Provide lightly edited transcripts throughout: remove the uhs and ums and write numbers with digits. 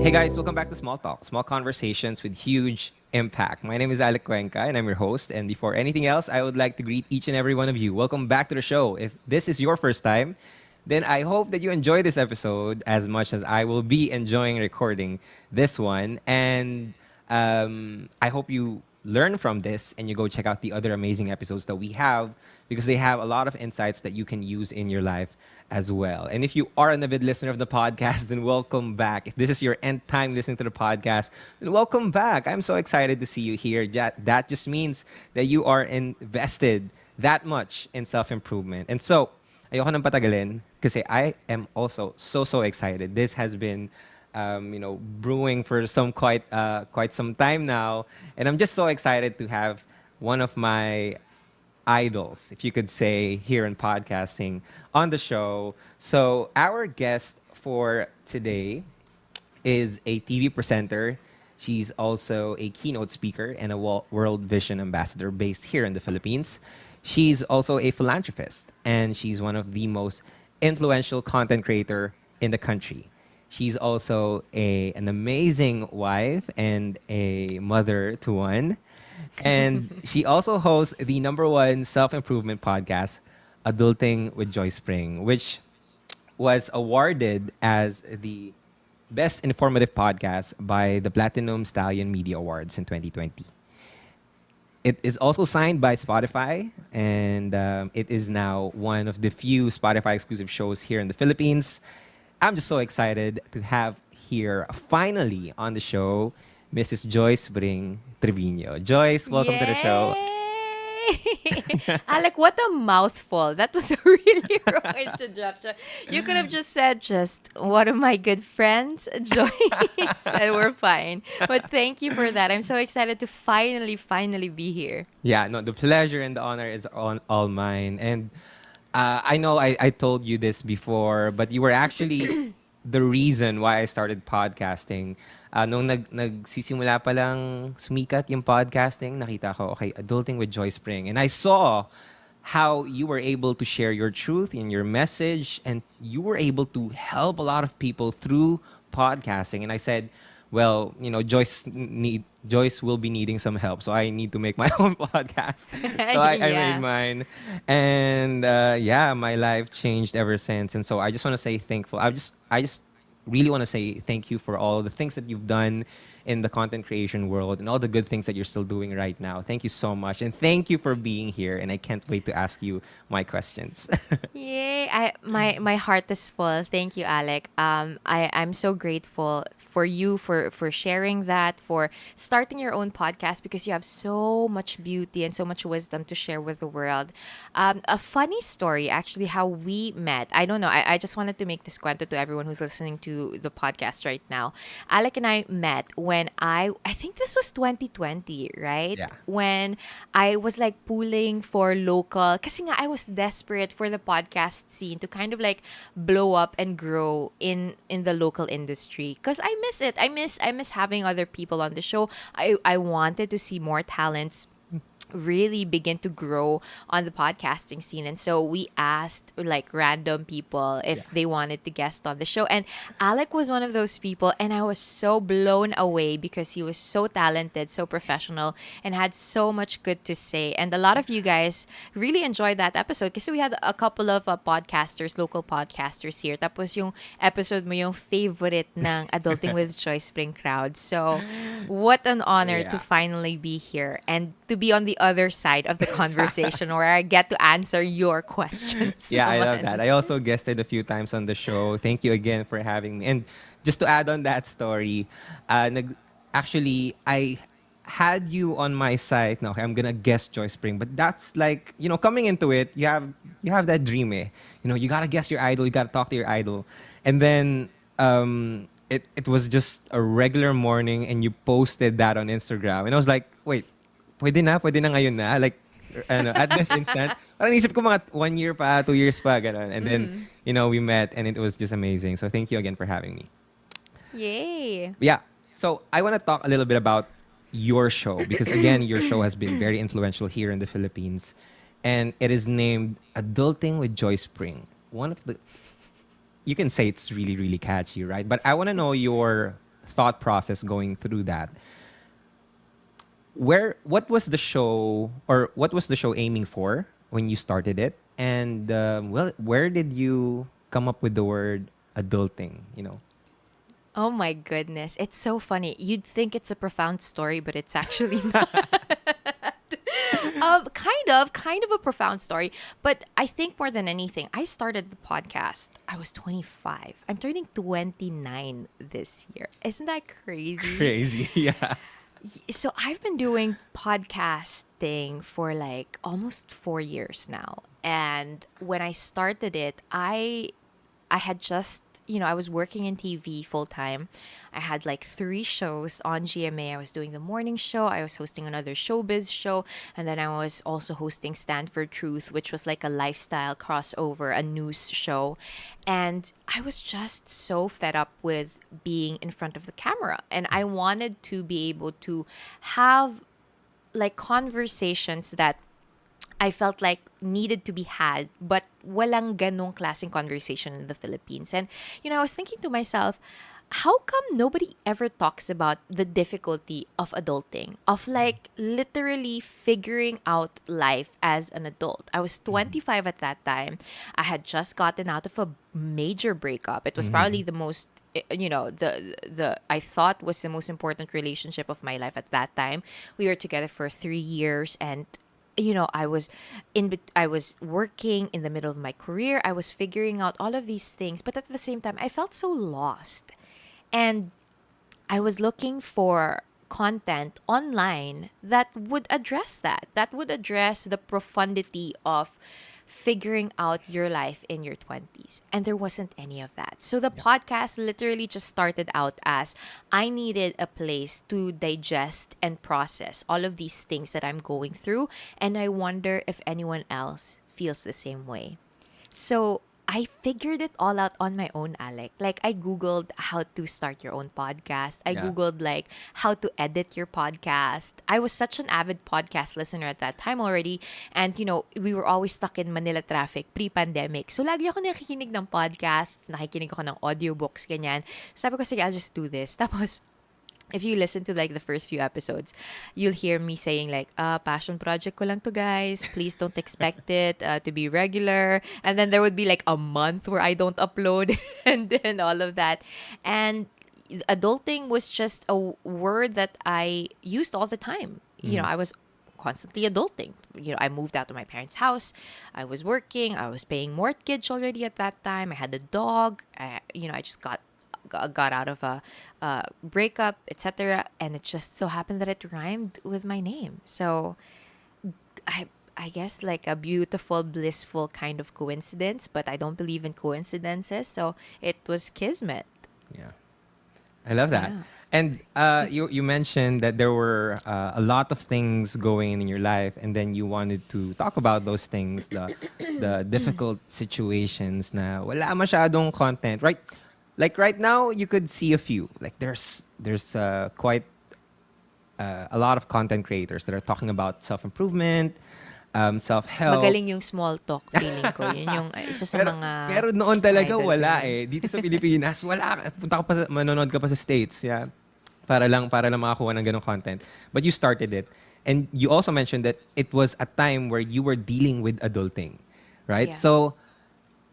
Hey guys, welcome back to Small Talk, small conversations with huge impact. My name is Alec Cuenca and I'm your host. And before anything else, I would like to greet each and every one of you. Welcome back to the show. If this is your first time, then I hope that you enjoy this episode as much as I will be enjoying recording this one. And I hope you learn from this and you go check out the other amazing episodes that we have because they have a lot of insights that you can use in your life as well. And if you are an avid listener of the podcast, then welcome back. If this is your end time listening to the podcast, then welcome back. I'm so excited to see you here. That just means that you are invested that much in self-improvement. And so, ayoko nang patagalin kasi I am also so excited. This has been brewing for quite some time now, and I'm just so excited to have one of my idols, if you could say, here in podcasting on the show. So our guest for today is a TV presenter. She's also a keynote speaker and a World Vision ambassador based here in the Philippines. She's also a philanthropist, and she's one of the most influential content creator in the country. She's also an amazing wife and a mother to one. And she also hosts the number one self-improvement podcast, Adulting with Joyce Pring, which was awarded as the best informative podcast by the Platinum Stallion Media Awards in 2020. It is also signed by Spotify, and it is now one of the few Spotify exclusive shows here in the Philippines. I'm just so excited to have here finally on the show Mrs. Joyce Pring-Triviño. Joyce, welcome to the show. Alec, what a mouthful. That was a really wrong introduction. You could have just said, just one of my good friends, Joyce, and we're fine. But thank you for that. I'm so excited to finally be here. Yeah, no, the pleasure and the honor is all mine. And I know I told you this before, but you were actually the reason why I started podcasting. Nung nagsisimula pa lang sumikat yung podcasting, nakita ko, okay, Adulting with Joyce Pring. And I saw how you were able to share your truth and your message, and you were able to help a lot of people through podcasting. And I said, well, Joyce will be needing some help, so I need to make my own podcast. So I made mine, and my life changed ever since. And so I just want to say thankful. I just really want to say thank you for all the things that you've done in the content creation world and all the good things that you're still doing right now. Thank you so much. And thank you for being here. And I can't wait to ask you my questions. Yay! My heart is full. Thank you, Alec. I'm so grateful for you for sharing that, for starting your own podcast because you have so much beauty and so much wisdom to share with the world. A funny story, actually, how we met. I don't know. I just wanted to make this cuento to everyone who's listening to the podcast right now. Alec and I met when I think this was 2020, right? Yeah. When I was like pulling for local, kasi nga I was desperate for the podcast scene to kind of like blow up and grow in the local industry because I miss it. I miss having other people on the show. I wanted to see more talents really begin to grow on the podcasting scene, and so we asked like random people if they wanted to guest on the show, and Alec was one of those people, and I was so blown away because he was so talented, so professional, and had so much good to say. And a lot of you guys really enjoyed that episode because we had a couple of podcasters, local podcasters here. Tapos yung episode mo yung favorite ng Adulting with Joyce Pring crowd. So what an honor to finally be here and to be on the other side of the conversation where I get to answer your questions. Yeah, I love that. I also guested a few times on the show. Thank you again for having me. And just to add on that story, actually, I had you on my site. Now, okay, I'm gonna guest Joyce Pring, but that's like, coming into it, you have that dream, eh? You gotta guess your idol, you gotta talk to your idol, and then it was just a regular morning, and you posted that on Instagram, and I was like, wait. Pwede na ngayon na. Like, at this instant. Parang isip ko mga 1 year pa, 2 years pa, gano'n. And then, we met and it was just amazing. So thank you again for having me. Yay. Yeah. So I want to talk a little bit about your show because, again, your show has been very influential here in the Philippines. And it is named Adulting with Joyce Pring. One of the... You can say it's really, really catchy, right? But I want to know your thought process going through that. What was the show, or what was the show aiming for when you started it? And well, where did you come up with the word adulting? Oh my goodness. It's so funny. You'd think it's a profound story, but it's actually not. Kind of a profound story. But I think more than anything, I started the podcast. I was 25. I'm turning 29 this year. Isn't that crazy? Crazy. Yeah. So I've been doing podcasting for like almost 4 years now. And when I started it, I had just, I was working in TV full time. I had like 3 shows on GMA. I was doing the morning show, I was hosting another showbiz show, and then I was also hosting Stand for Truth, which was like a lifestyle crossover, a news show. And I was just so fed up with being in front of the camera. And I wanted to be able to have like conversations that I felt like needed to be had, but walang ganong klaseng conversation in the Philippines. And, I was thinking to myself, how come nobody ever talks about the difficulty of adulting, of like literally figuring out life as an adult? I was 25 at that time. I had just gotten out of a major breakup. It was probably the most the I thought was the most important relationship of my life at that time. We were together for 3 years, and I was working in the middle of my career. I was figuring out all of these things, but at the same time, I felt so lost. And I was looking for content online that would address that would address the profundity of figuring out your life in your 20s. And there wasn't any of that. So the podcast literally just started out as I needed a place to digest and process all of these things that I'm going through. And I wonder if anyone else feels the same way. So I figured it all out on my own, Alec. Like, I Googled how to start your own podcast. I Yeah. Googled, like, how to edit your podcast. I was such an avid podcast listener at that time already. And, we were always stuck in Manila traffic pre-pandemic. So, lagi ako nakikinig ng podcasts, nakikinig ako ng audiobooks, ganyan. Sabi ko, sige, I'll just do this. Tapos, if you listen to like the first few episodes, you'll hear me saying like, passion project ko lang to, guys. Please don't expect it to be regular. And then there would be like a month where I don't upload and then all of that. And adulting was just a word that I used all the time. I was constantly adulting. I moved out of my parents' house. I was working. I was paying mortgage already at that time. I had a dog. I just got out of a breakup, etc. And it just so happened that it rhymed with my name. So I guess like a beautiful, blissful kind of coincidence, but I don't believe in coincidences. So it was kismet. Yeah. I love that. Yeah. And you mentioned that there were a lot of things going in your life, and then you wanted to talk about those things, the difficult situations na wala masyadong content, right? Like right now, you could see a few. Like there's quite a lot of content creators that are talking about self-improvement, self-help. Magaling yung small talk, feeling ko. Yun yung isa sa mga pero noon talaga idol ko wala yun. Dito sa Pilipinas, wala. Punta ka pa manonood ka pa sa States, yeah. Para lang makakuha ng ganong content. But you started it. And you also mentioned that it was a time where you were dealing with adulting, right? Yeah. So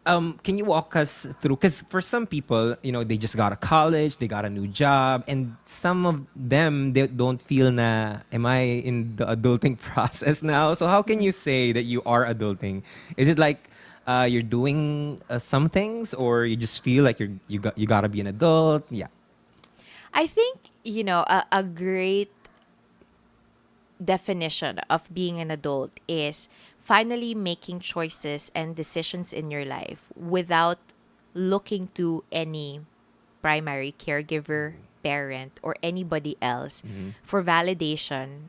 can you walk us through? Because for some people, they just got a college, they got a new job, and some of them, they don't feel na, am I in the adulting process now? So how can you say that you are adulting? Is it like you're doing some things, or you just feel like you gotta be an adult? Yeah. I think, a great definition of being an adult is finally making choices and decisions in your life without looking to any primary caregiver, parent, or anybody else for validation,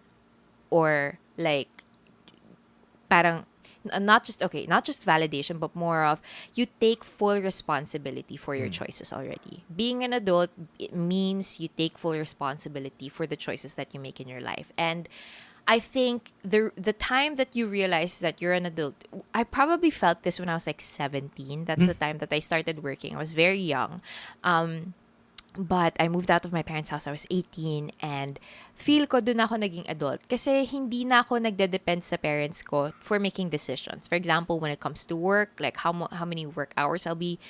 or like parang not just validation, but more of you take full responsibility for your choices already. Being an adult, it means you take full responsibility for the choices that you make in your life. And I think the time that you realize that you're an adult, I probably felt this when I was like 17. That's the time that I started working. I was very young. But I moved out of my parents' house. I was 18 and feel ko dun ako naging adult. Kasi hindi na ako nagde-depend sa parents ko for making decisions. For example, when it comes to work, like how many work hours I'll be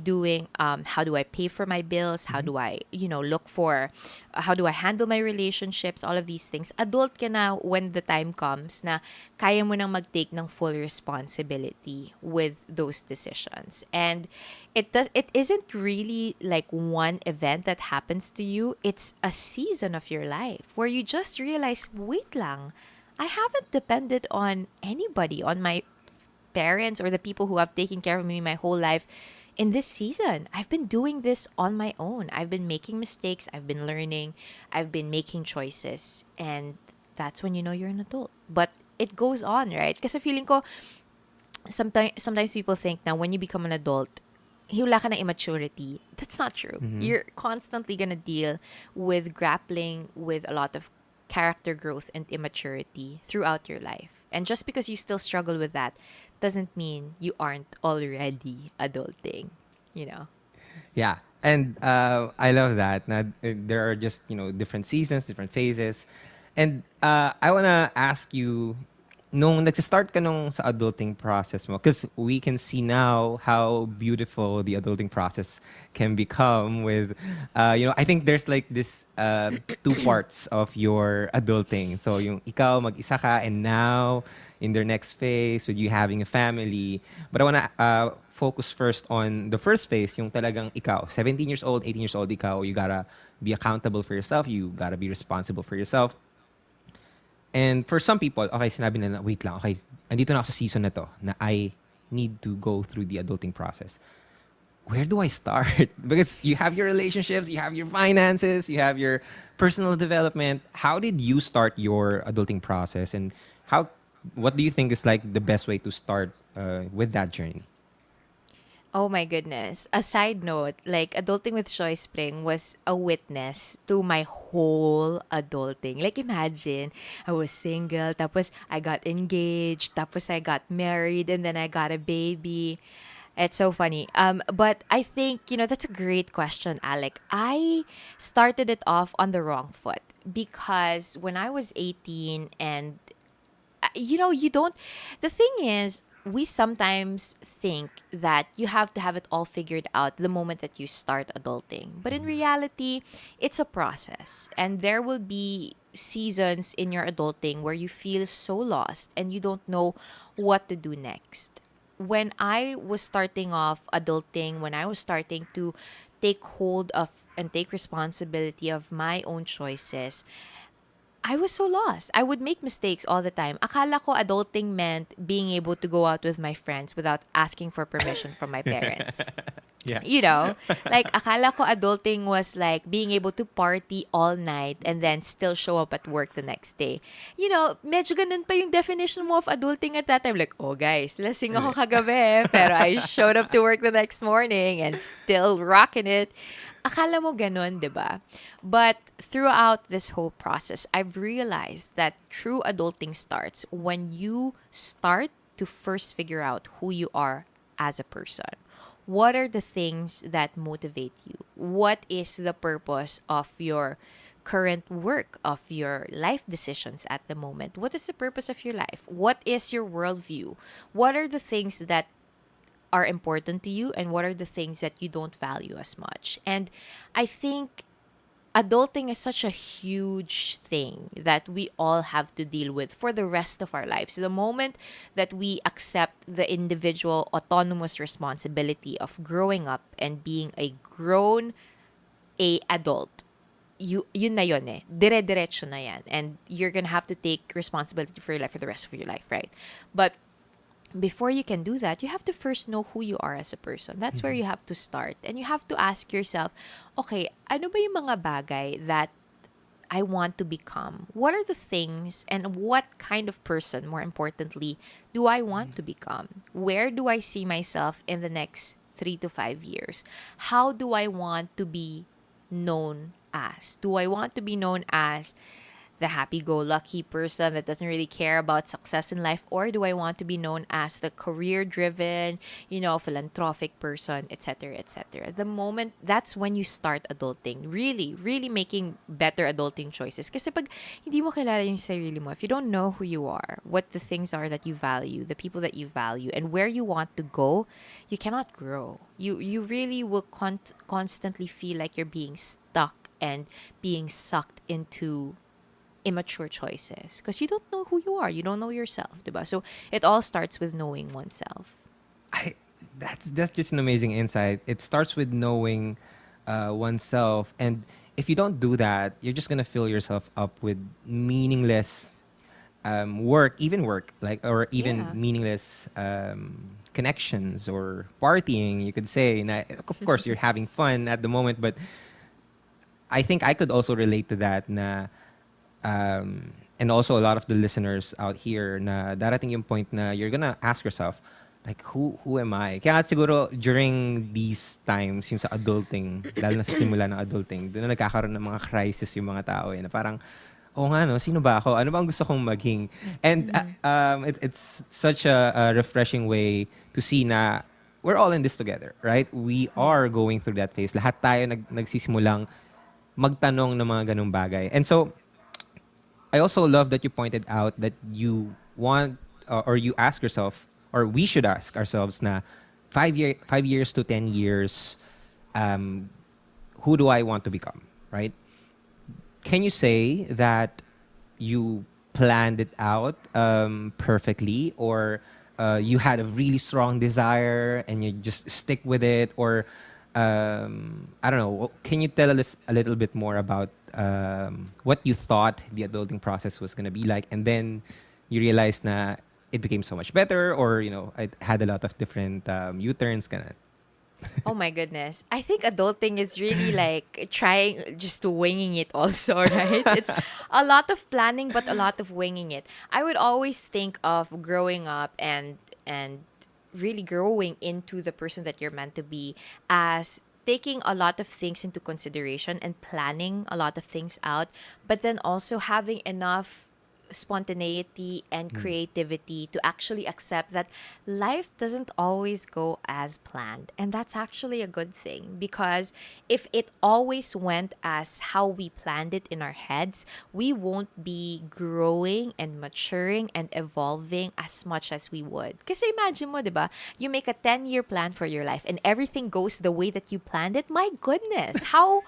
doing, how do I pay for my bills, how do I, look for how do I handle my relationships, all of these things. Adult ka na when the time comes na kaya mo nang mag-take ng full responsibility with those decisions. And it isn't really like one event that happens to you. It's a season of your life where you just realize, wait lang, I haven't depended on anybody, on my parents or the people who have taken care of me my whole life. In this season, I've been doing this on my own. I've been making mistakes, I've been learning, I've been making choices, and that's when you know you're an adult. But it goes on, right? Kasi feeling ko sometimes people think now when you become an adult, wala ka ng immaturity. That's not true. You're constantly gonna deal with grappling with a lot of character growth and immaturity throughout your life. And just because you still struggle with that doesn't mean you aren't already adulting, you know? Yeah. And I love that. Na, there are just, different seasons, different phases. And I want to ask you, nung nagsistart ka nung sa adulting process mo, because we can see now how beautiful the adulting process can become with, I think there's like this two parts of your adulting. So yung ikaw mag-isa ka and now in their next phase with you having a family. But I want to focus first on the first phase, yung talagang ikaw, 17 years old, 18 years old, ikaw, you gotta be accountable for yourself, you gotta be responsible for yourself. And for some people, okay, sinabi nila, wait lang, okay, andito na ako sa season na to, na I need to go through the adulting process. Where do I start? Because you have your relationships, you have your finances, you have your personal development. How did you start your adulting process? And what do you think is like the best way to start with that journey? Oh my goodness. A side note, like adulting with Joyce Spring was a witness to my whole adulting. Like imagine, I was single, tapos I got engaged, tapos I got married, and then I got a baby. It's so funny. But I think, that's a great question, Alec. I started it off on the wrong foot because when I was 18 and you don't, the thing is, we sometimes think that you have to have it all figured out the moment that you start adulting. But in reality, it's a process. And there will be seasons in your adulting where you feel so lost and you don't know what to do next. When I was starting off adulting, when I was starting to take hold of and take responsibility of my own choices, I was so lost. I would make mistakes all the time. Akala ko adulting meant being able to go out with my friends without asking for permission from my parents. Yeah. Like akala ko adulting was like being able to party all night and then still show up at work the next day. Medyo ganun pa yung definition mo of adulting at that time. Like, oh guys, lasing ako kagabi, pero I showed up to work the next morning and still rocking it. Akala mo ganun, di ba? But throughout this whole process, I've realized that true adulting starts when you start to first figure out who you are as a person. What are the things that motivate you? What is the purpose of your current work, of your life decisions at the moment? What is the purpose of your life? What is your worldview? What are the things that are important to you and what are the things that you don't value as much? And I think adulting is such a huge thing that we all have to deal with for the rest of our lives. The moment that we accept the individual autonomous responsibility of growing up and being a grown adult, yun na yun eh. Dire-diretso na yan. And you're gonna have to take responsibility for your life for the rest of your life, right? But before you can do that, you have to first know who you are as a person. That's where you have to start. And you have to ask yourself, okay, ano ba yung mga bagay that I want to become? What are the things and what kind of person, more importantly, do I want to become? Where do I see myself in the next 3 to 5 years? How do I want to be known as? Do I want to be known as the happy-go-lucky person that doesn't really care about success in life, or do I want to be known as the career-driven, philanthropic person, etc., etc. The moment that's when you start adulting, really, really making better adulting choices. Kasi pag hindi mo kilala yung sarili mo, if you don't know who you are, what the things are that you value, the people that you value, and where you want to go, you cannot grow. You really will constantly feel like you're being stuck and being sucked into immature choices because you don't know who you are. You don't know yourself, diba? So it all starts with knowing oneself. I that's just an amazing insight. It starts with knowing oneself, and if you don't do that, you're just gonna fill yourself up with meaningless work, like, or even Yeah. meaningless connections or partying. You could say, na, of course, you're having fun at the moment, but I think I could also relate to that. Na and also a lot of the listeners out here na darating yung point na you're gonna ask yourself, like, who am I? Kaya siguro during these times, yung sa adulting, lalo na sa simula ng adulting, doon na nagkakaroon ng mga crisis yung mga tao na parang, oh nga no, sino ba ako? Ano bang gusto kong maging? And it's such a refreshing way to see na we're all in this together, right? We Yeah. are going through that phase. Lahat tayo nagsisimulang magtanong ng mga ganung bagay. And so, I also love that you pointed out that you want or you ask yourself, or we should ask ourselves na 5 years to 10 years, um, who do I want to become, right? Can you say that you planned it out perfectly, or you had a really strong desire and you just stick with it, or I don't know. Can you tell us a little bit more about what you thought the adulting process was going to be like, and then you realized na it became so much better, or it had a lot of different U-turns, kind of. Oh my goodness. I think adulting is really like trying just to winging it also, right? It's a lot of planning but a lot of winging it. I would always think of growing up and really growing into the person that you're meant to be as taking a lot of things into consideration and planning a lot of things out, but then also having enough spontaneity and creativity to actually accept that life doesn't always go as planned. And that's actually a good thing because if it always went as how we planned it in our heads, we won't be growing and maturing and evolving as much as we would. Because imagine mo, diba? You make a 10-year plan for your life and everything goes the way that you planned it. My goodness, how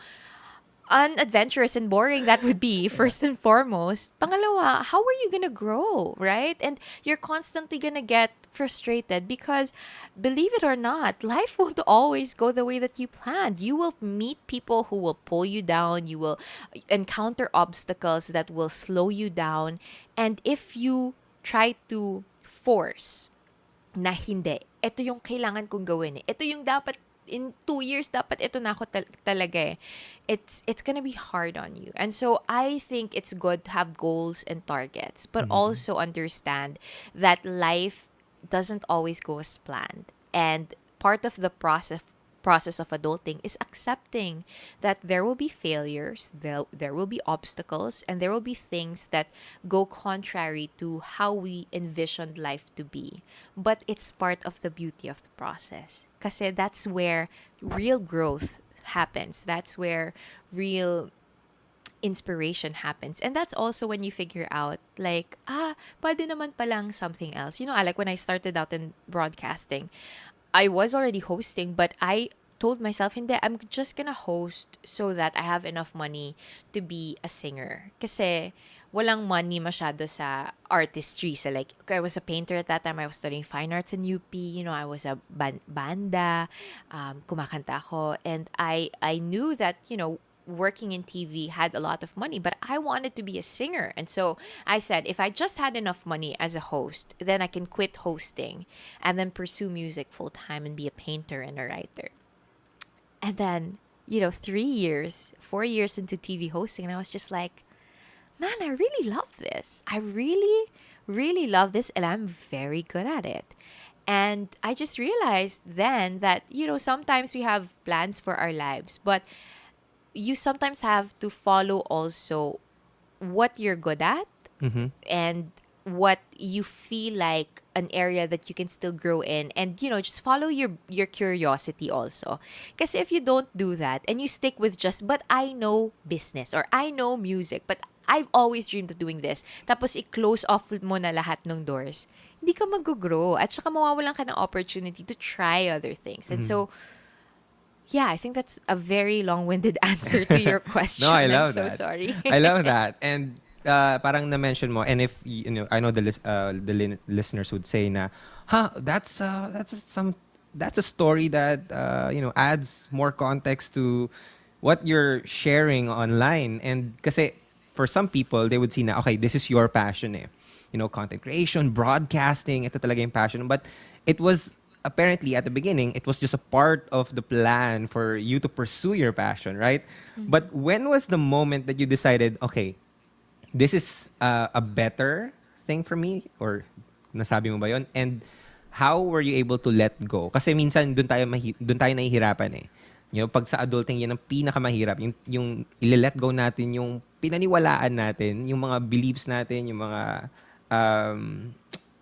unadventurous and boring that would be, first and foremost. Pangalawa, how are you gonna grow, right? And you're constantly gonna get frustrated because, believe it or not, life won't always go the way that you planned. You will meet people who will pull you down. You will encounter obstacles that will slow you down. And if you try to force na hindi, ito yung kailangan kong gawin eh. Ito yung dapat in 2 years dapat ito na ako talaga eh. It's gonna be hard on you. And so I think it's good to have goals and targets, but also understand that life doesn't always go as planned. And part of the process of adulting is accepting that there will be failures, there will be obstacles, and there will be things that go contrary to how we envisioned life to be. But it's part of the beauty of the process. Kasi that's where real growth happens. That's where real inspiration happens. And that's also when you figure out, like, pwede naman palang something else. Like when I started out in broadcasting, I was already hosting, but I told myself, hindi, I'm just gonna host so that I have enough money to be a singer. Kasi walang money masyado sa artistry. So like, I was a painter at that time. I was studying fine arts in UP. I was a banda. Kumakanta ako. And I knew that, working in TV had a lot of money, but I wanted to be a singer. And so I said, if I just had enough money as a host, then I can quit hosting and then pursue music full time and be a painter and a writer. And then, 3 years, 4 years into TV hosting, and I was just like, man, I really love this. I really, really love this, and I'm very good at it. And I just realized then that, sometimes we have plans for our lives, but you sometimes have to follow also what you're good at Mm-hmm. and what you feel like an area that you can still grow in, and just follow your curiosity also. Because if you don't do that and you stick with just, but I know business or I know music, but I've always dreamed of doing this, tapos i-close off mo na lahat ng doors, hindi ka mag-grow at saka mawawalan ka ng opportunity to try other things. And Mm-hmm. so yeah, I think that's a very long-winded answer to your No, I question. I'm love so that. sorry. I love that. And parang na-mention mo, and if I know the listeners would say na, huh, that's a story that adds more context to what you're sharing online. And kasi for some people, they would see na, okay, this is your passion eh. Content creation, broadcasting, ito talaga yung passion. But it was apparently at the beginning, it was just a part of the plan for you to pursue your passion, right? But when was the moment that you decided, okay, this is a better thing for me? Or nasabi mo ba yun? And how were you able to let go? Kasi minsan dun tayo nahihirapan eh. Pag sa adulting, yan ang pinakamahirap. Yung ile-let go natin, yung pinaniwalaan natin, yung mga beliefs natin, um,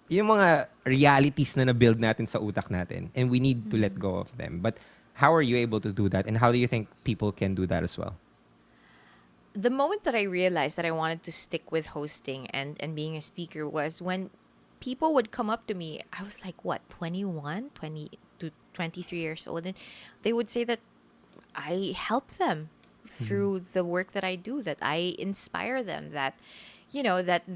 yung mga realities na na-build natin sa utak natin. And we need to let go of them. But how are you able to do that? And how do you think people can do that as well? The moment that I realized that I wanted to stick with hosting and being a speaker was when people would come up to me. I was like, what, 21, 20 to 23 years old. And they would say that I help them through the work that I do, that I inspire them, that, that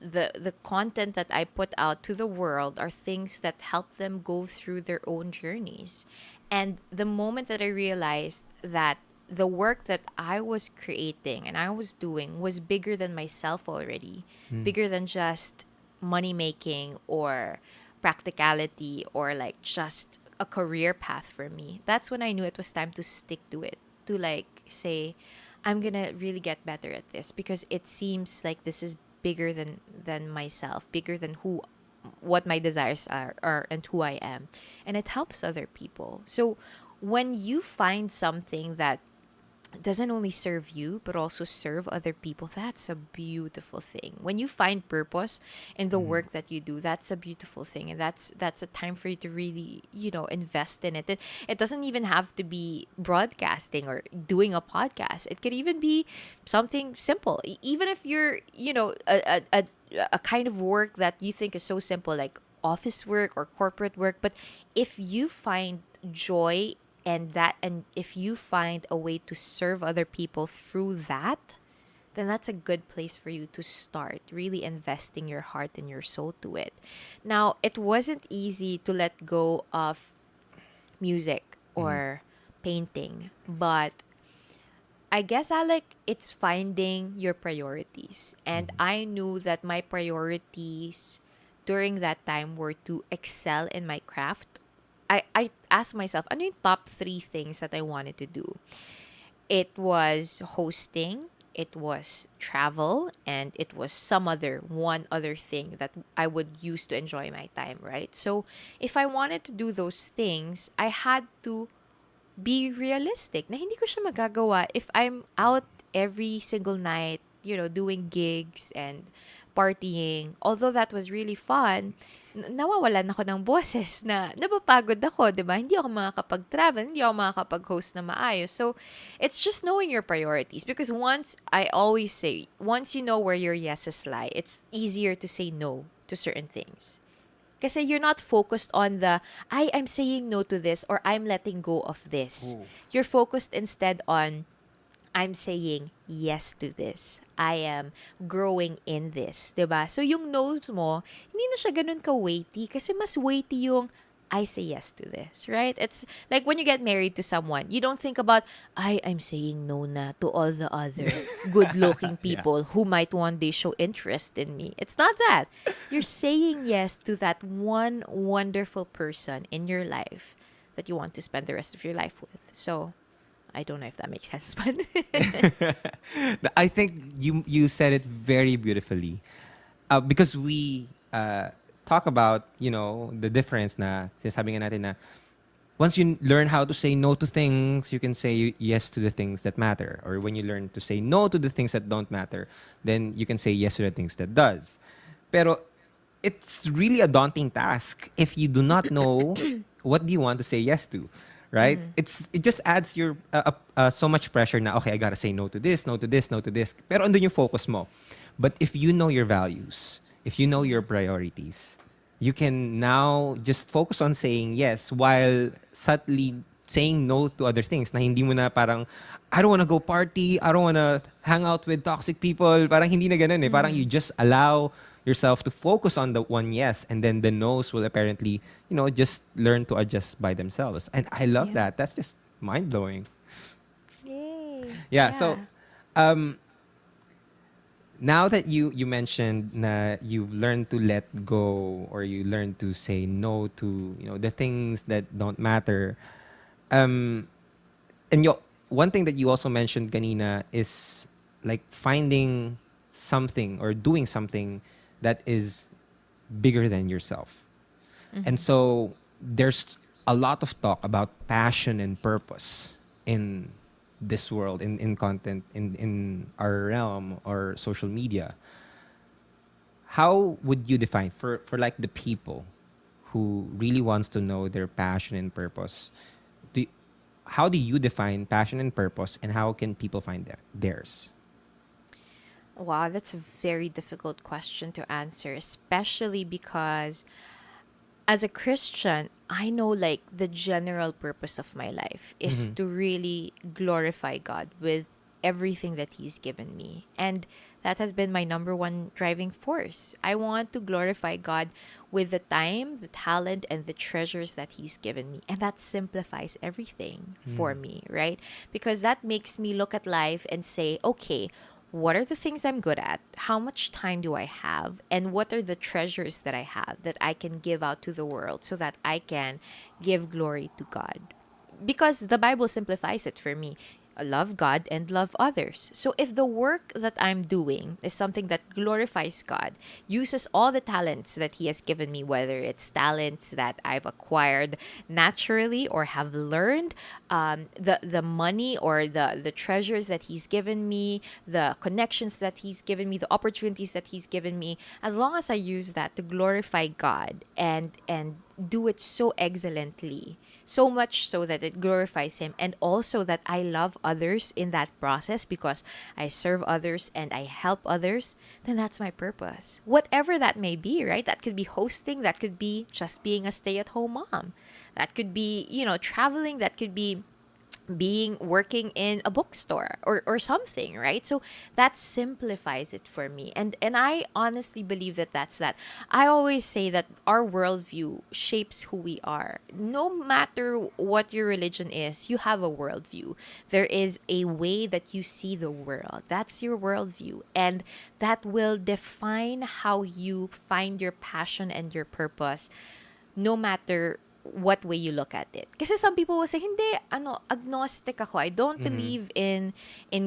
the content that I put out to the world are things that help them go through their own journeys. And the moment that I realized that the work that I was creating and I was doing was bigger than myself already, bigger than just money making or practicality or like just a career path for me. That's when I knew it was time to stick to it, to like say, I'm gonna really get better at this because it seems like this is bigger than myself, bigger than who what my desires are and who I am. And it helps other people. So when you find something that doesn't only serve you but also serve other people, that's a beautiful thing. When you find purpose in the work that you do, that's a beautiful thing, and that's a time for you to really invest in it. It doesn't even have to be broadcasting or doing a podcast. It could even be something simple. Even if you're a kind of work that you think is so simple, like office work or corporate work, but if you find joy and if you find a way to serve other people through that, then that's a good place for you to start really investing your heart and your soul to it. Now, it wasn't easy to let go of music Mm-hmm. or painting, but I guess, Alec, it's finding your priorities. And Mm-hmm. I knew that my priorities during that time were to excel in my craft. I asked myself, ano yung top three things that I wanted to do? It was hosting, it was travel, and it was one other thing that I would use to enjoy my time, right? So if I wanted to do those things, I had to be realistic na hindi ko siya magagawa if I'm out every single night, doing gigs and partying. Although that was really fun, nawawalan ako ng boses na napapagod ako, 'di ba? Hindi ako makakapag-travel, hindi ako makakapag-host na maayos. So, it's just knowing your priorities because I always say, once you know where your yeses lie, it's easier to say no to certain things. Kasi you're not focused on I'm saying no to this or I'm letting go of this. Ooh. You're focused instead on, I'm saying yes to this. I am growing in this. 'Di ba? So yung no's mo, hindi na siya ganun ka-weighty kasi mas weighty yung I say yes to this, right? It's like when you get married to someone, you don't think about, I'm saying no na to all the other good-looking Yeah. people who might one day show interest in me. It's not that. You're saying yes to that one wonderful person in your life that you want to spend the rest of your life with. So, I don't know if that makes sense, but I think you said it very beautifully. Because we talk about, the difference na sinasabi nga natin na once you learn how to say no to things, you can say yes to the things that matter. Or when you learn to say no to the things that don't matter, then you can say yes to the things that does. Pero it's really a daunting task if you do not know what do you want to say yes to, right? It just adds your so much pressure na okay, I gotta say no to this, no to this, no to this. Pero andun yung focus mo. But if you know your values, if you know Yeah. your priorities, you can now just focus on saying yes while subtly saying no to other things na hindi mo na parang I don't want to go party, I don't want to hang out with toxic people. Parang hindi na ganun eh. Parang you just allow yourself to focus on the one yes, and then the no's will apparently, just learn to adjust by themselves. And I love Yeah. that. That's just mind blowing. Yay. Yeah. So, Yeah. um, now that you mentioned na you've learned to let go, or you learned to say no to the things that don't matter, um and one thing that you also mentioned kanina is like finding something or doing something that is bigger than yourself. And so there's a lot of talk about passion and purpose in this world, in content, in our realm or social media. How would you define for like the people who really wants to know their passion and purpose? Do, how do you define passion and purpose, and how can people find theirs? Wow, that's a very difficult question to answer, especially because as a Christian, I know like the general purpose of my life is Mm-hmm. to really glorify God with everything that He's given me. And that has been my number one driving force. I want to glorify God with the time, the talent, and the treasures that He's given me. And that simplifies everything for me, right? Because that makes me look at life and say, okay, what are the things I'm good at? How much time do I have? And what are the treasures that I have that I can give out to the world so that I can give glory to God? Because the Bible simplifies it for me. Love God and love others. So if the work that I'm doing is something that glorifies God, uses all the talents that He has given me, whether it's talents that I've acquired naturally or have learned, the money or the treasures that He's given me, the connections that He's given me, the opportunities that He's given me, as long as I use that to glorify God and do it so excellently, so much so that it glorifies Him, and also that I love others in that process because I serve others and I help others, then that's my purpose. Whatever that may be, right? That could be hosting, that could be just being a stay at home mom, that could be, traveling, that could be being working in a bookstore or something, right? So that simplifies it for me, and I honestly believe that that's that. I always say that our worldview shapes who we are. No matter what your religion is, you have a worldview. There is a way that you see the world. That's your worldview, and that will define how you find your passion and your purpose, no matter what way you look at it. Kasi some people will say, hindi, agnostic ako. I don't Mm-hmm. believe in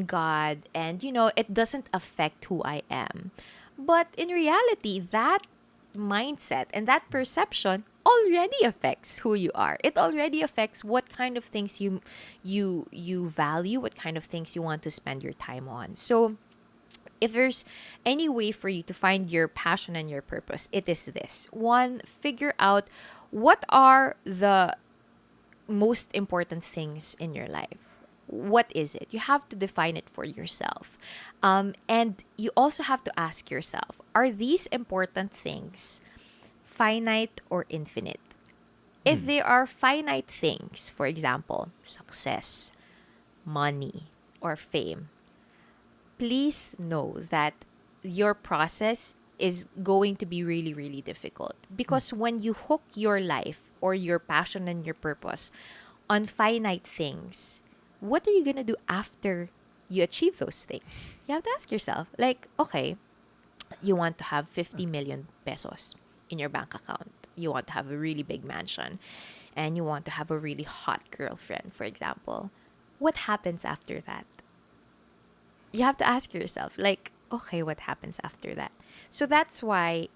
God, and it doesn't affect who I am. But in reality, that mindset and that perception already affects who you are. It already affects what kind of things you value, what kind of things you want to spend your time on. So if there's any way for you to find your passion and your purpose, it is this. One, figure out what are the most important things in your life. What is it? You have to define it for yourself. And you also have to ask yourself, are these important things finite or infinite? If they are finite things, for example, success, money, or fame, please know that your process is going to be really, really difficult. Because when you hook your life or your passion and your purpose on finite things, what are you going to do after you achieve those things? You have to ask yourself, like, okay, you want to have 50 million pesos in your bank account. You want to have a really big mansion and you want to have a really hot girlfriend, for example. What happens after that? You have to ask yourself, like, okay, what happens after that? So that's why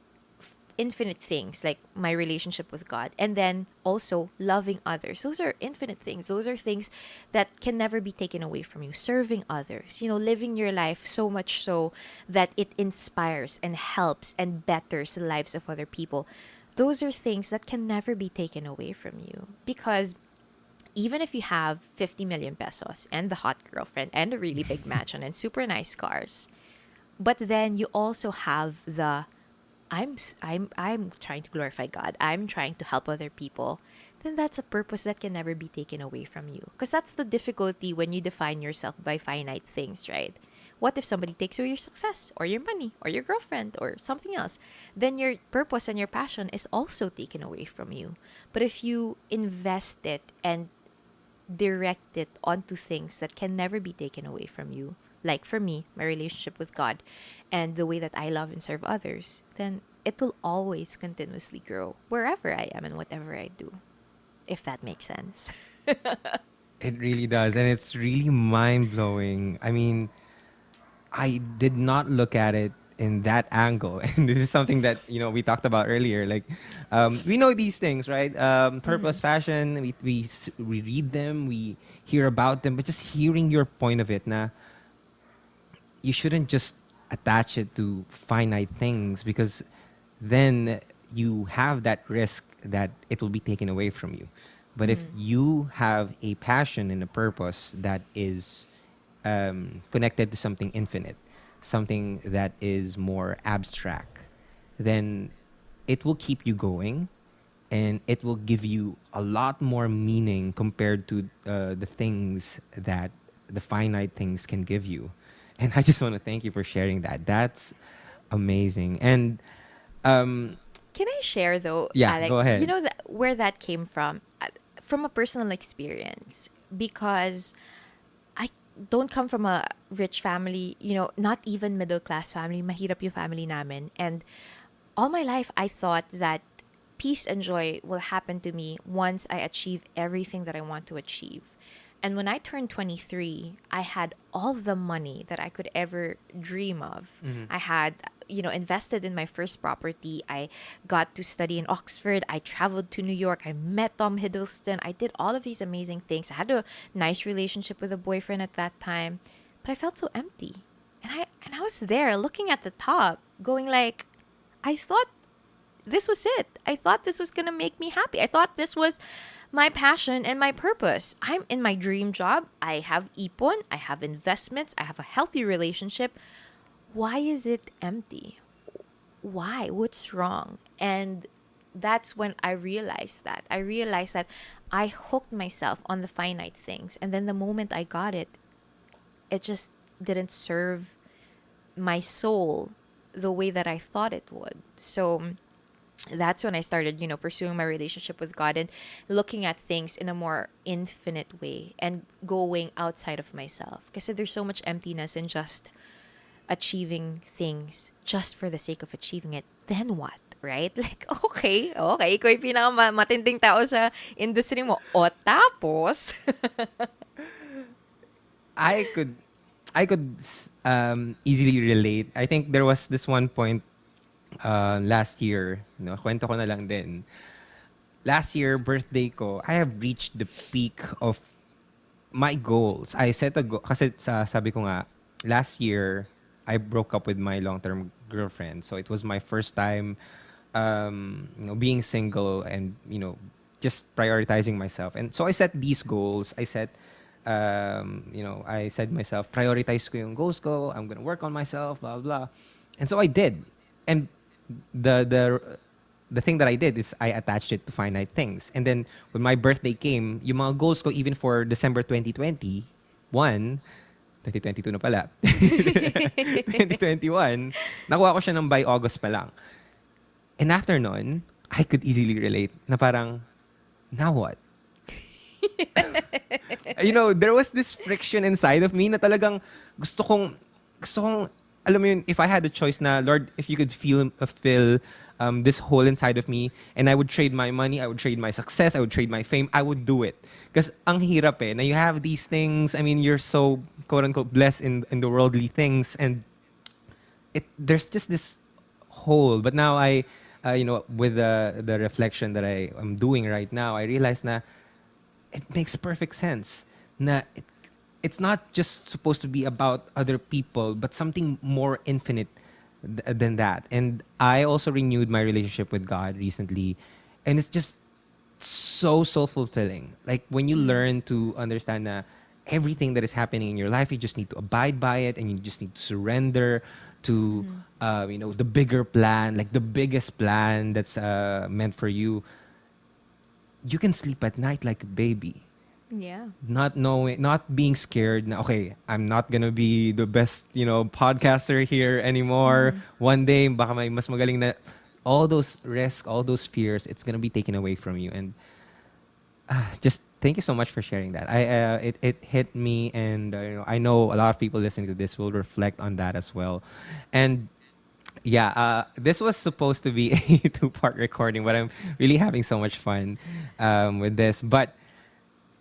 infinite things like my relationship with God, and then also loving others. Those are infinite things. Those are things that can never be taken away from you. Serving others, living your life so much so that it inspires and helps and betters the lives of other people. Those are things that can never be taken away from you, because even if you have 50 million pesos and the hot girlfriend and a really big mansion and super nice cars, but then you also have the I'm trying to glorify God. I'm trying to help other people. Then that's a purpose that can never be taken away from you. Because that's the difficulty when you define yourself by finite things, right? What if somebody takes away your success or your money or your girlfriend or something else? Then your purpose and your passion is also taken away from you. But if you invest it and direct it onto things that can never be taken away from you, like for me, my relationship with God and the way that I love and serve others, then it will always continuously grow wherever I am and whatever I do, if that makes sense. It really does, and it's really mind blowing. I mean, I did not look at it in that angle, and this is something that we talked about earlier. Like, we know these things, right? Purpose, fashion. We read them, we hear about them, but just hearing your point of it, na you shouldn't just attach it to finite things, because then you have that risk that it will be taken away from you. But if you have a passion and a purpose that is connected to something infinite, something that is more abstract, then it will keep you going, and it will give you a lot more meaning compared to the things that the finite things can give you. And I just want to thank you for sharing that. That's amazing. And Can I share though, yeah, Alec? go You ahead. know where that came from? From a personal experience, because I don't come from a rich family. Not even middle class family. Mahirap yung family namin, and all my life I thought that peace and joy will happen to me once I achieve everything that I want to achieve. And when I turned 23, I had all the money that I could ever dream of. I had, invested in my first property. I got to study in Oxford. I traveled to New York. I met Tom Hiddleston. I did all of these amazing things. I had a nice relationship with a boyfriend at that time, but I felt so empty. And I was there looking at the top, going like, I thought this was it. I thought this was going to make me happy. I thought this was my passion and my purpose. I'm in my dream job. I have ipon. I have investments. I have a healthy relationship. Why is it empty? Why? What's wrong? And that's when I realized that. I realized that I hooked myself on the finite things. And then the moment I got it, it just didn't serve my soul the way that I thought it would. So that's when I started, pursuing my relationship with God and looking at things in a more infinite way and going outside of myself. Because there's so much emptiness in just achieving things just for the sake of achieving it. Then what? Right? Like, okay, ikaw yung matinding tao sa industry mo. O tapos, I could easily relate. I think there was this one point last year, kwento ko na lang din. Last year, birthday ko, I have reached the peak of my goals. I set a goal, kasi sabi ko nga, last year, I broke up with my long-term girlfriend. So it was my first time, being single and, just prioritizing myself. And so I set these goals. I said myself, prioritize ko yung goals ko. I'm gonna work on myself, blah, blah. And so I did. And the thing that I did is I attached it to finite things. And then when my birthday came, yung mga goals ko even for December 2021, 2022 na pala, 2021, nakuha ko siya ng by August pa lang. And after nun, I could easily relate na parang, now what? There was this friction inside of me na talagang gusto kong, alam mo yun, if I had a choice na, Lord, if you could fill this hole inside of me, and I would trade my money, I would trade my success, I would trade my fame, I would do it. Because ang hirap na you have these things, I mean, you're so, quote-unquote, blessed in the worldly things, and there's just this hole. But now with the reflection that I am doing right now, I realize na it makes perfect sense. Na it's not just supposed to be about other people, but something more infinite than that. And I also renewed my relationship with God recently, and it's just so fulfilling. Like when you learn to understand that everything that is happening in your life, you just need to abide by it, and you just need to surrender to the bigger plan, like the biggest plan that's meant for you. You can sleep at night like a baby, Yeah. not knowing, not being scared na, okay, I'm not gonna be the best podcaster here anymore. One day baka may mas magaling na. All those risks, all those fears, it's gonna be taken away from you. And just thank you so much for sharing that. It hit me, and I know a lot of people listening to this will reflect on that as well. And yeah, this was supposed to be a two-part recording, but I'm really having so much fun with this. But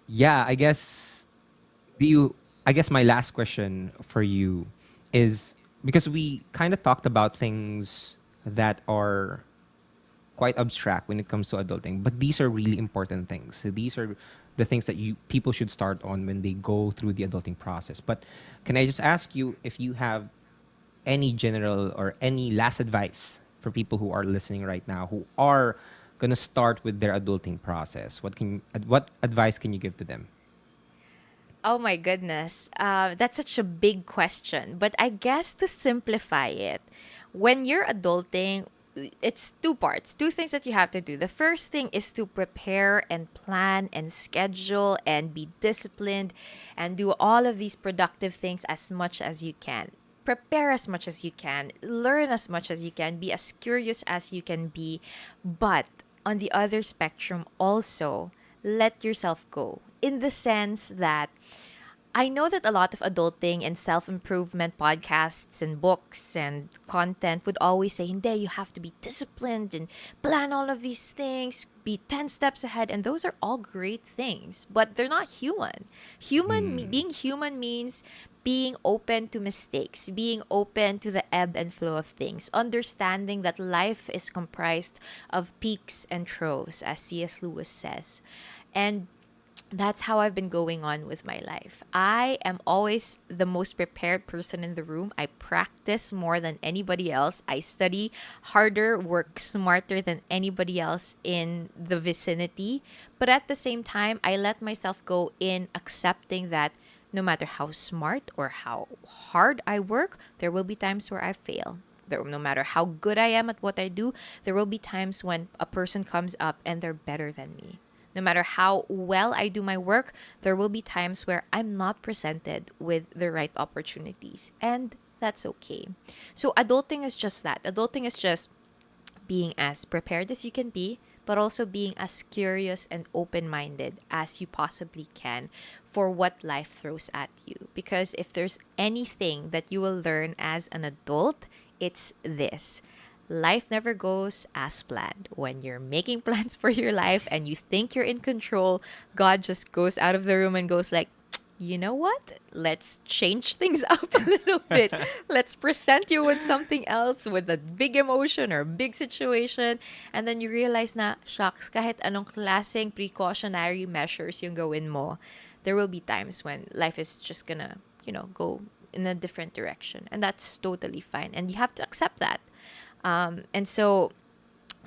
yeah, do you I guess my last question for you is, because we kind of talked about things that are quite abstract when it comes to adulting, but these are really important things. So these are the things that you people should start on when they go through the adulting process. But can I just ask you if you have any general or any last advice for people who are listening right now who are gonna start with their adulting process? What advice can you give to them? Oh my goodness. That's such a big question. But I guess to simplify it, when you're adulting, it's two parts, two things that you have to do. The first thing is to prepare and plan and schedule and be disciplined and do all of these productive things as much as you can. Prepare as much as you can, learn as much as you can, be as curious as you can be. But on the other spectrum, also let yourself go in the sense that I know that a lot of adulting and self improvement podcasts and books and content would always say, Hindi, you have to be disciplined and plan all of these things, be 10 steps ahead. And those are all great things, but they're not human. Being human means being open to mistakes, being open to the ebb and flow of things, understanding that life is comprised of peaks and troughs, as C.S. Lewis says. And that's how I've been going on with my life. I am always the most prepared person in the room. I practice more than anybody else. I study harder, work smarter than anybody else in the vicinity. But at the same time, I let myself go in accepting that no matter how smart or how hard I work, there will be times where I fail. No matter how good I am at what I do, there will be times when a person comes up and they're better than me. No matter how well I do my work, there will be times where I'm not presented with the right opportunities. And that's okay. So, adulting is just that. Adulting is just being as prepared as you can be, but also being as curious and open minded as you possibly can for what life throws at you. Because if there's anything that you will learn as an adult, it's this: life never goes as planned. When you're making plans for your life and you think you're in control, God just goes out of the room and goes like, you know what? Let's change things up a little bit. Let's present you with something else, with a big emotion or big situation. And then you realize na, shucks, kahit anong klaseng precautionary measures yung gawin mo, there will be times when life is just gonna, go in a different direction. And that's totally fine. And you have to accept that. And so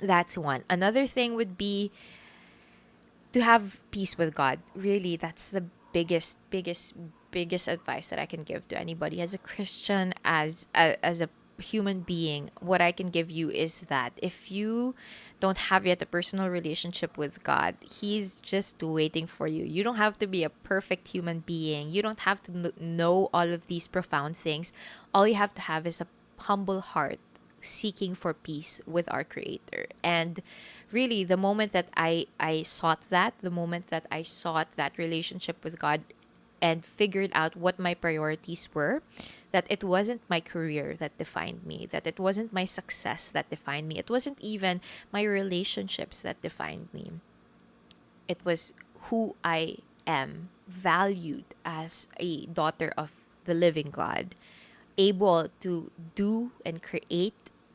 that's one. Another thing would be to have peace with God. Really, that's the biggest advice that I can give to anybody as a Christian, as a human being. What I can give you is that if you don't have yet a personal relationship with God, He's just waiting for you. You don't have to be a perfect human being. You don't have to know all of these profound things. All you have to have is a humble heart seeking for peace with our Creator. And really, the moment that I sought that, the moment that I sought that relationship with God and figured out what my priorities were, that it wasn't my career that defined me, that it wasn't my success that defined me, it wasn't even my relationships that defined me. It was who I am, valued as a daughter of the living God, able to do and create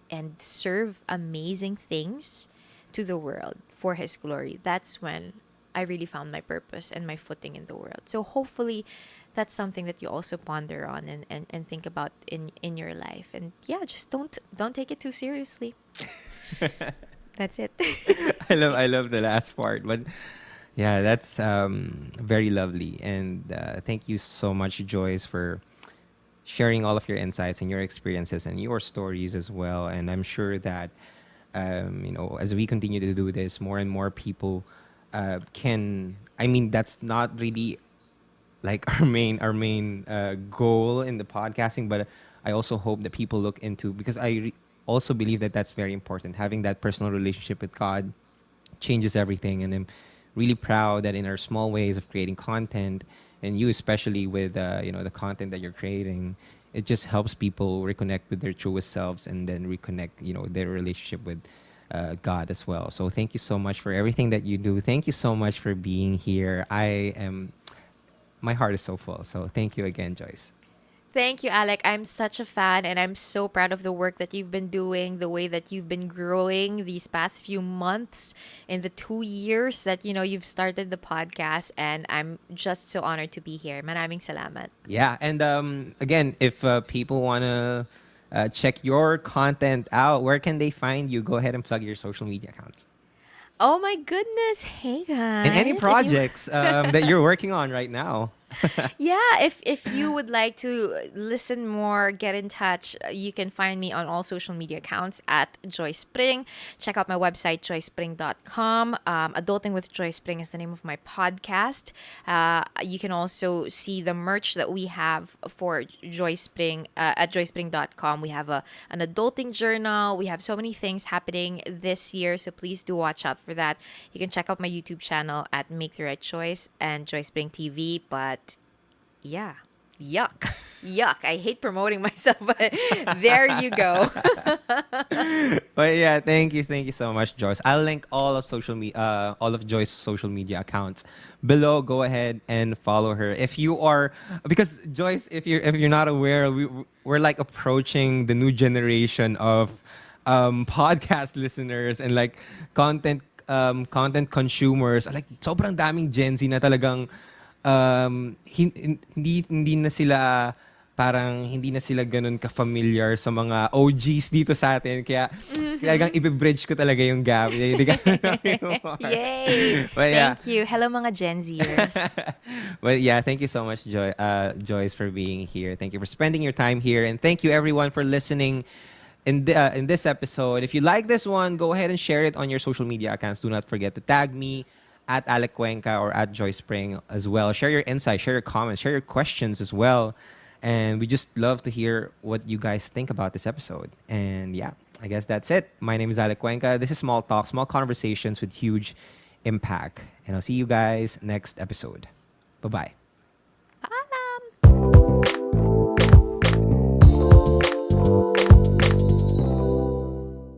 and serve amazing things to the world for his glory, that's when I really found my purpose and my footing in the world. So hopefully that's something that you also ponder on and think about in your life. And yeah, just don't take it too seriously. That's it. I love the last part, but yeah, that's very lovely. And thank you so much, Joyce, for sharing all of your insights and your experiences and your stories as well. And I'm sure that as we continue to do this, more and more people can. I mean, that's not really like our main goal in the podcasting, but I also hope that people look into, because also believe that that's very important. Having that personal relationship with God changes everything, and I'm really proud that in our small ways of creating content, and you especially with the content that you're creating, it just helps people reconnect with their truest selves, and then reconnect their relationship with God as well. So thank you so much for everything that you do. Thank you so much for being here. My heart is so full. So thank you again, Joyce. Thank you, Alec. I'm such a fan, and I'm so proud of the work that you've been doing, the way that you've been growing these past few months, in the 2 years that you've started the podcast. And I'm just so honored to be here. Maraming salamat. Yeah, and again, if people want to check your content out, where can they find you? Go ahead and plug your social media accounts Oh my goodness! Hey and any guys, if you projects that you're working on right now. yeah, if you would like to listen more, get in touch, you can find me on all social media accounts at Joyce Pring. Check out my website, joycepring.com. Adulting with Joyce Pring is the name of my podcast. You can also see the merch that we have for Joyce Pring at joycepring.com. We have an adulting journal. We have so many things happening this year, so please do watch out for that. You can check out my YouTube channel at Make the Right Choice and Joyce Spring TV. But yeah, yuck, yuck. I hate promoting myself, but there you go. But yeah, thank you so much, Joyce. I'll link all of Joyce's social media accounts below. Go ahead and follow her if you are, because Joyce, if you're not aware, we're like approaching the new generation of podcast listeners and like content consumers. Like sobrang daming Gen Z na talagang hindi na sila, parang hindi na sila ganun ka-familiar sa mga OGs dito sa atin. Kaya talagang i-bridge ko talaga yung gap. Hindi ka Yay! But yeah. Thank you. Hello, mga Gen Zers. But yeah, thank you so much, Joyce, for being here. Thank you for spending your time here. And thank you, everyone, for listening in this episode. If you like this one, go ahead and share it on your social media accounts. Do not forget to tag me at Alec Cuenca or at Joyce Spring as well. Share your insights, share your comments, share your questions as well. And we just love to hear what you guys think about this episode. And yeah, I guess that's it. My name is Alec Cuenca. This is Small Talk, small conversations with huge impact. And I'll see you guys next episode. Bye-bye.